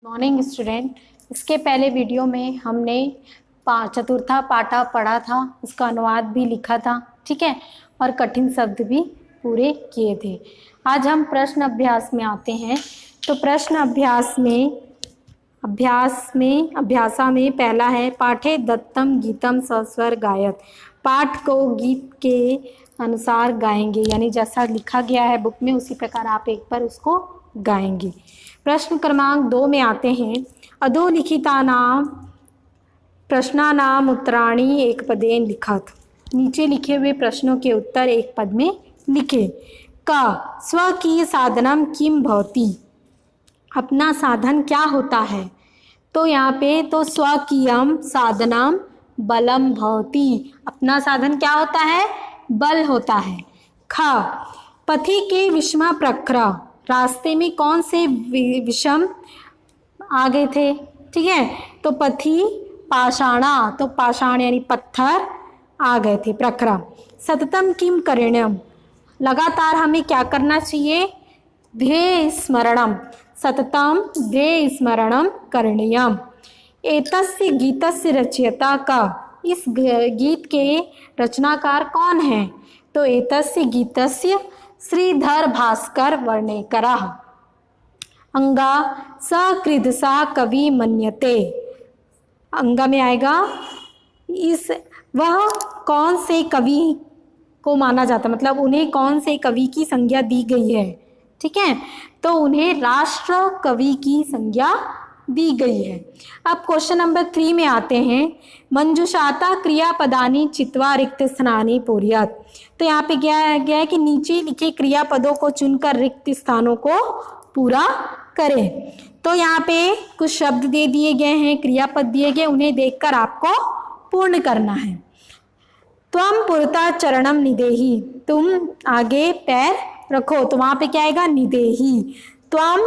Morning student. इसके पहले video में हमने चतुर्था पाठा पढ़ा था, उसका अनुवाद भी लिखा था, ठीक है, और कठिन शब्द भी पूरे किए थे। आज हम प्रश्न अभ्यास में आते हैं। तो प्रश्न अभ्यासा में पहला है पाठे दत्तम गीतम सस्वर गायत। पाठ को गीत के अनुसार गाएंगे, यानी जैसा लिखा गया है बुक में उसी प्रकार आप एक बार उसको गाएंगे। प्रश्न क्रमांक 2 में आते हैं। अधोलिखितानां प्रश्नानाम उत्तराणि एक पदेन लिखत। नीचे लिखे हुए प्रश्नों के उत्तर एक पद में लिखे। क स्वकीय साधनम किम भवति। अपना साधन क्या होता है? तो यहाँ पे तो स्वकीयम साधनम बलम भवति। अपना साधन क्या होता है? बल होता है। ख पथि के विषम प्रक्र। रास्ते में कौन से विषम आ गए थे? ठीक है, तो पथि पाषाणा, तो पाषाण यानी पत्थर आ गए थे। प्रक्र सततम किम करणीयम। लगातार हमें क्या करना चाहिए? ध्येय स्मरणम। सततम ध्येय स्मरणम करणीयम। एतस्य गीतस्य रचयिता का। इस गीत के रचनाकार कौन है? तो एतस्य गीतस्य श्रीधर भास्कर वर्णेकरः। अंगा सकृदसा कवि मन्यते। अंगा में आएगा इस वह कौन से कवि को माना जाता, मतलब उन्हें कौन से कवि की संज्ञा दी गई है? ठीक है, तो उन्हें राष्ट्र कवि की संज्ञा दी गई है। अब क्वेश्चन नंबर 3 में आते हैं। मंजुषाता क्रियापदानी चित्वा रिक्त स्थानानि पूर्यात्। तो यहाँ पे क्या गया है कि नीचे लिखे क्रियापदों को चुनकर रिक्त स्थानों को पूरा करें। तो यहाँ पे कुछ शब्द दे दिए गए हैं, क्रियापद दिए गए, उन्हें देखकर आपको पूर्ण करना है। त्वम पुरता चरणम निदेहि। तुम आगे पैर रखो, तो वहाँ पे क्या आएगा? निदेहि। त्वम,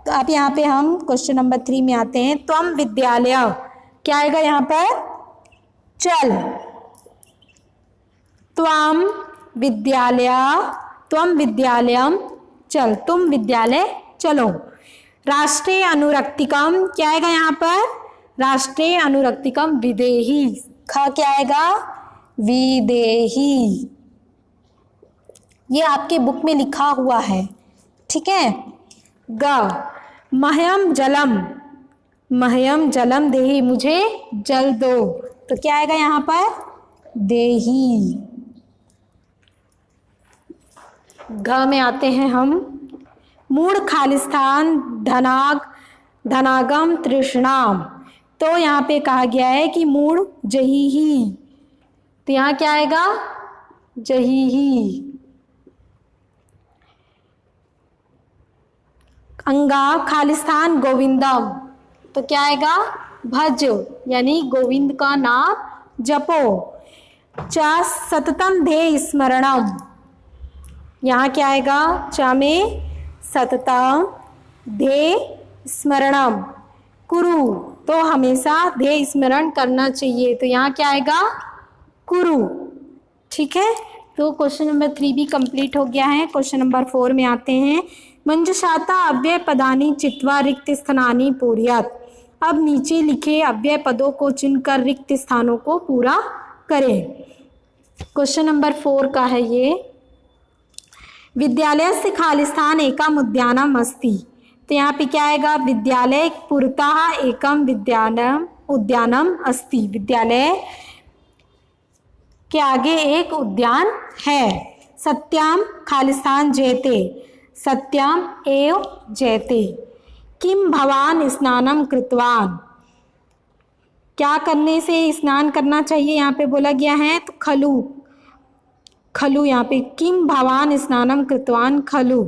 तो अब यहाँ पे हम क्वेश्चन नंबर 3 में आते हैं। त्वम विद्यालय, क्या आएगा यहाँ पर? चल। त्वम विद्यालय, त्वम विद्यालयम चल, तुम विद्यालय चलो। राष्ट्रीय अनुरक्तिकम, क्या आएगा यहाँ पर? राष्ट्रीय अनुरक्तिकम विदेही। ख क्या आएगा? विदेही। ये आपके बुक में लिखा हुआ है, ठीक है। ग मह्यम जलम, मह्यम जलम देहि। मुझे जल दो, तो क्या आएगा यहाँ पर? देही। घ में आते हैं हम। मूढ़ खालिस्तान धनागम तृष्णाम। तो यहाँ पे कहा गया है कि मूढ़ जही ही, तो यहाँ क्या आएगा? जही ही। अंगा खालिस्तान गोविंदम, तो क्या आएगा? भज, यानी गोविंद का नाम जपो। च सततम ध्येय स्मरणम। यहाँ क्या आएगा? च में सततम ध्येय स्मरणम कुरु, तो हमेशा ध्येय स्मरण करना चाहिए, तो यहाँ क्या आएगा? कुरु। ठीक है, तो क्वेश्चन नंबर 3 भी कंप्लीट हो गया है। क्वेश्चन नंबर 4 में आते हैं। मंजुषाता अव्यय पदानी चित्वा रिक्त स्थानानि पूर्यात्। अब नीचे लिखे अव्यय पदों को चुनकर रिक्त स्थानों को पूरा करें। क्वेश्चन नंबर 4 का है ये। विद्यालयस्य खालिस्थान एकम उद्यानम अस्ति। तो यहाँ पे क्या आएगा? विद्यालय पुरतः एकम उद्यानम अस्ति। विद्यालय के आगे एक उद्यान है। सत्याम खालिस्थान जयते, सत्याम एव जयते। किम भवान स्नानम कृतवान। क्या करने से स्नान करना चाहिए यहाँ पे बोला गया है? तो खलु, खलु यहाँ पे। किम भवान स्नानम कृतवान खलु।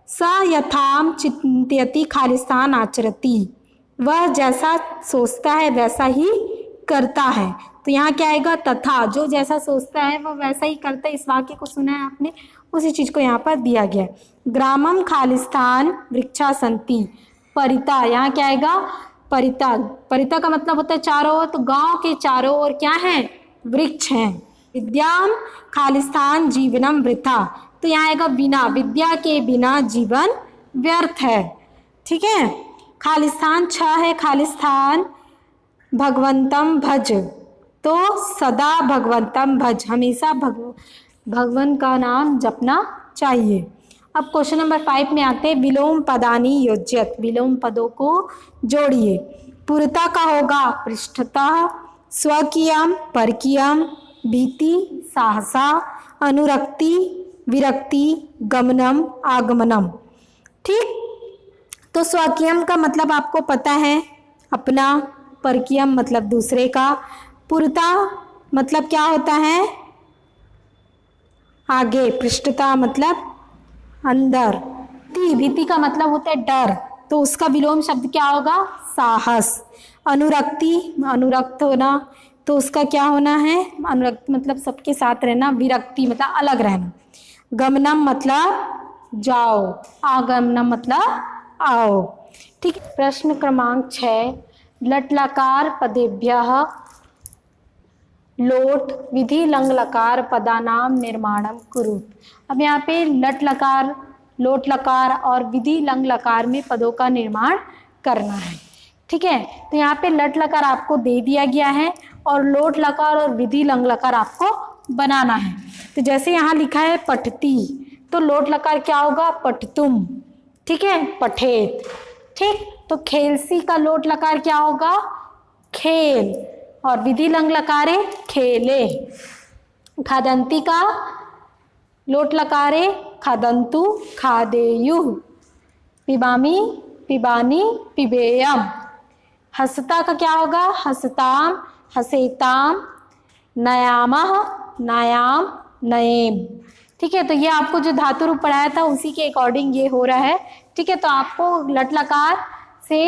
स यथाम चिंतयति खालिस्थान आचरति। वह जैसा सोचता है वैसा ही करता है, तो यहाँ क्या आएगा? तथा। जो जैसा सोचता है वो वैसा ही करता है। इस वाक्य को सुना है आपने, उसी चीज को यहाँ पर दिया गया। ग्रामम खालिस्थान वृक्षा संति परिता। यहाँ क्या आएगा? परिता। परिता का मतलब होता है चारों ओर, तो गांव के चारों ओर क्या है? वृक्ष हैं। विद्याम खालिस्थान जीवनम वृथा। तो यहाँ आएगा बिना। विद्या के बिना जीवन व्यर्थ है, ठीक है। खालिस्तान 6 है, खालिस्तान भगवंतम भज, तो सदा भगवंतम भज, हमेशा भगवान का नाम जपना चाहिए। अब क्वेश्चन नंबर 5 में आते हैं, विलोम पदानी योज्यत, विलोम पदों को जोड़िए। पुरता का होगा पृष्ठतः, स्वकीयम परकीयम, भीति सहसा, अनुरक्ति विरक्ति, गमनम आगमनम। ठीक, तो स्वकीयम का मतलब आपको पता है अपना, परकीयम मतलब दूसरे का, पुरता मतलब क्या होता है आगे, पृष्ठता मतलब अंदर, भीति का मतलब होता है डर, तो उसका विलोम शब्द क्या होगा साहस। अनुरक्ति, अनुरक्त होना, तो उसका क्या होना है, अनुरक्त मतलब सबके साथ रहना, विरक्ति मतलब अलग रहना। गमनम मतलब जाओ, आगमनम मतलब आओ। ठीक, प्रश्न क्रमांक 6, लट लकार पदेभ्यः लोट विधि लंग लकार पदानाम निर्माणम कुरुत। अब यहाँ पे लट लकार, लोट लकार और विधि लंग लकार में पदों का निर्माण करना है। ठीक है, तो यहाँ पे लट लकार आपको दे दिया गया है और लोट लकार और विधि लंग लकार आपको बनाना है। तो जैसे यहाँ लिखा है पठती, तो लोट लकार क्या होगा पठतुम, ठीक है, पठेत। ठीक, तो खेलसी का लोट लकार क्या होगा खेल, और विधि लंग लकारे खेले। खादंती का लोट लकारे खादंतु खादेयु, पिबामी पिबानी पिबेयम। हसता का क्या होगा हसताम हसेताम, नयामः नयाम नयेम। ठीक है, तो ये आपको जो धातु रूप पढ़ाया था उसी के अकॉर्डिंग ये हो रहा है। ठीक है, तो आपको लट लकार से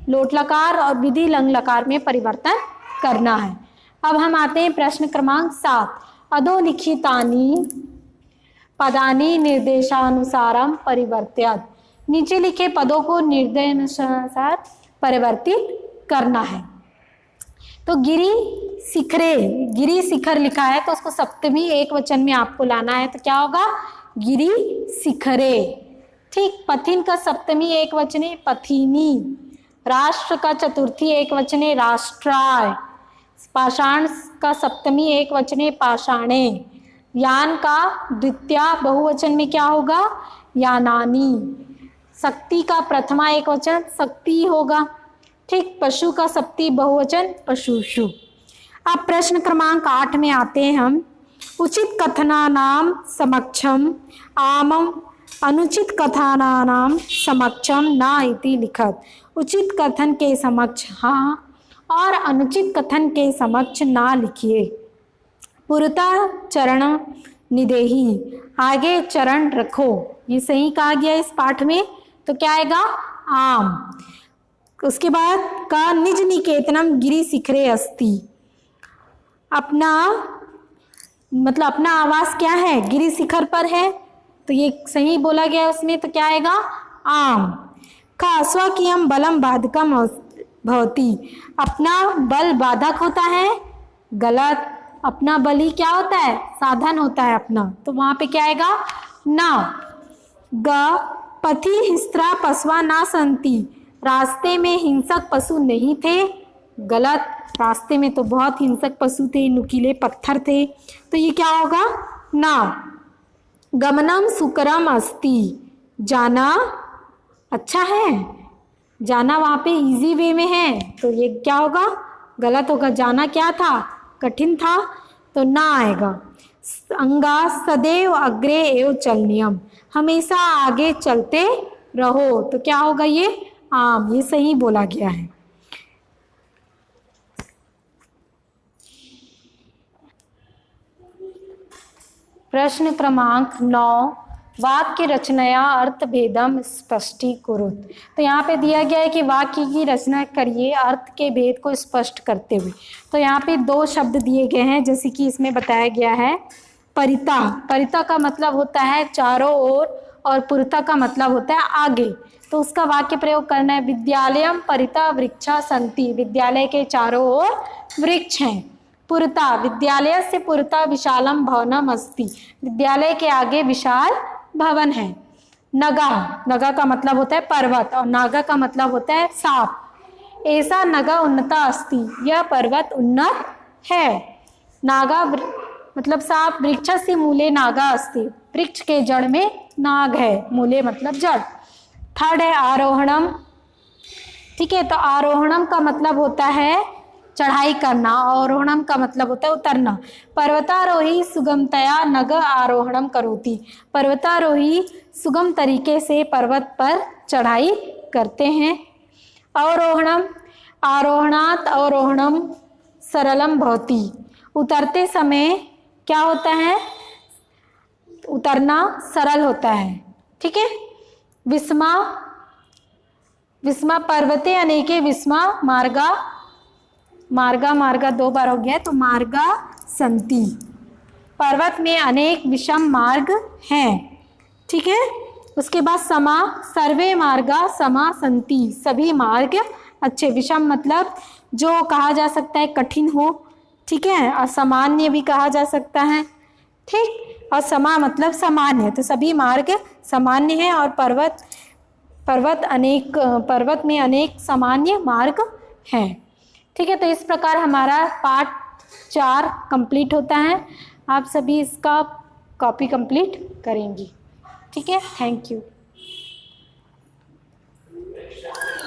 लोट लकार और विधि लंग लकार में परिवर्तन करना है। अब हम आते हैं प्रश्न क्रमांक 7, अधोलिखितानि पदानि निर्देशानुसारम परिवर्त्यात्। नीचे लिखे पदों को निर्देशानुसार परिवर्तित करना है। तो गिरी शिखरे, गिरी शिखर लिखा है तो उसको सप्तमी एक वचन में आपको लाना है, तो क्या होगा गिरी शिखरे। ठीक, पथिन का सप्तमी एक वचने पथिनी, राष्ट्र का चतुर्थी एक वचने राष्ट्राय, पाषाण का सप्तमी एक वचने पाषाणे, यान का द्वितीया बहुवचन में क्या होगा यानानी, शक्ति का प्रथमा एक वचन शक्ति होगा। ठीक, पशु का सप्ती बहुवचन पशुषु। अब प्रश्न क्रमांक 8 में आते हैं हम, उचित कथनानाम समक्षम आमम अनुचित कथनानाम समक्षम ना इति लिखत। उचित कथन के समक्ष हाँ और अनुचित कथन के समक्ष ना लिखिए। पुरता चरण निदेही, आगे चरण रखो, ये सही कहा गया इस पाठ में, तो क्या आएगा आम। उसके बाद का निज निकेतनम गिरी शिखरे अस्ति, अपना मतलब अपना आवास क्या है गिरी शिखर पर है, तो ये सही बोला गया उसमें, तो क्या आएगा आम। का स्वकीयम बलम बाधकम भवती, अपना बल बाधक होता है, गलत, अपना बल ही क्या होता है साधन होता है अपना, तो वहां पे क्या आएगा ना। ग पथि हिस्त्रा पशुआ ना संति, रास्ते में हिंसक पशु नहीं थे, गलत, रास्ते में तो बहुत हिंसक पशु थे, नुकीले पत्थर थे, तो ये क्या होगा ना। गमनम सुकरम अस्ति, जाना अच्छा है, जाना वहाँ पे इजी वे में है, तो ये क्या होगा गलत होगा, जाना क्या था कठिन था, तो ना आएगा। अंगा सदैव अग्रे एव चलनियम, हमेशा आगे चलते रहो, तो क्या होगा ये आम, ये सही बोला गया है। प्रश्न क्रमांक 9, वाक्य रचनाया अर्थ भेदम स्पष्टीकुरुत। तो यहाँ पे दिया गया है कि वाक्य की रचना करिए अर्थ के भेद को स्पष्ट करते हुए। तो यहाँ पे 2 शब्द दिए गए हैं, जैसे कि इसमें बताया गया है परिता, परिता का मतलब होता है चारों ओर और पुरता का मतलब होता है आगे, तो उसका वाक्य प्रयोग करना है। विद्यालयम परिता वृक्षा सन्ति, विद्यालय के चारों ओर वृक्ष हैं। पुरता, विद्यालय से पुरता विशालम भवनम अस्ति, विद्यालय के आगे विशाल भवन है। नगा, नगा का मतलब होता है पर्वत और नागा का मतलब होता है सांप। ऐसा नगा उन्नता अस्ति, यह पर्वत उन्नत है। नागा मतलब सांप, वृक्षस्य मूले नागा अस्ति, वृक्ष के जड़ में नाग है, मूले मतलब जड़। थर्ड है आरोहणम। ठीक है, तो आरोहणम का मतलब होता है चढ़ाई करना, आरोहणम का मतलब होता है उतरना। पर्वतारोही सुगमतया नग आरोहणम करोति, पर्वतारोही सुगम तरीके से पर्वत पर चढ़ाई करते हैं। अवरोहणम, आरोहणात अवरोहणम सरलम भवति, उतरते समय क्या होता है, उतरना सरल होता है। ठीक है। विस्मा, विस्मा पर्वते अनेके विस्मा मार्गा, मार्गा मार्गा दो बार हो गया तो मार्गा संति, पर्वत में अनेक विषम मार्ग हैं। ठीक है। उसके बाद समा, सर्वे मार्गा समा संति, सभी मार्ग अच्छे। विषम मतलब जो कहा जा सकता है कठिन हो। ठीक है। असामान्य भी कहा जा सकता है। ठीक। और समा मतलब सामान्य, तो सभी मार्ग सामान्य है और पर्वत में अनेक सामान्य मार्ग हैं। ठीक है। तो इस प्रकार हमारा पार्ट 4 कंप्लीट होता है। आप सभी इसका कॉपी कंप्लीट करेंगी। ठीक है। Thank you.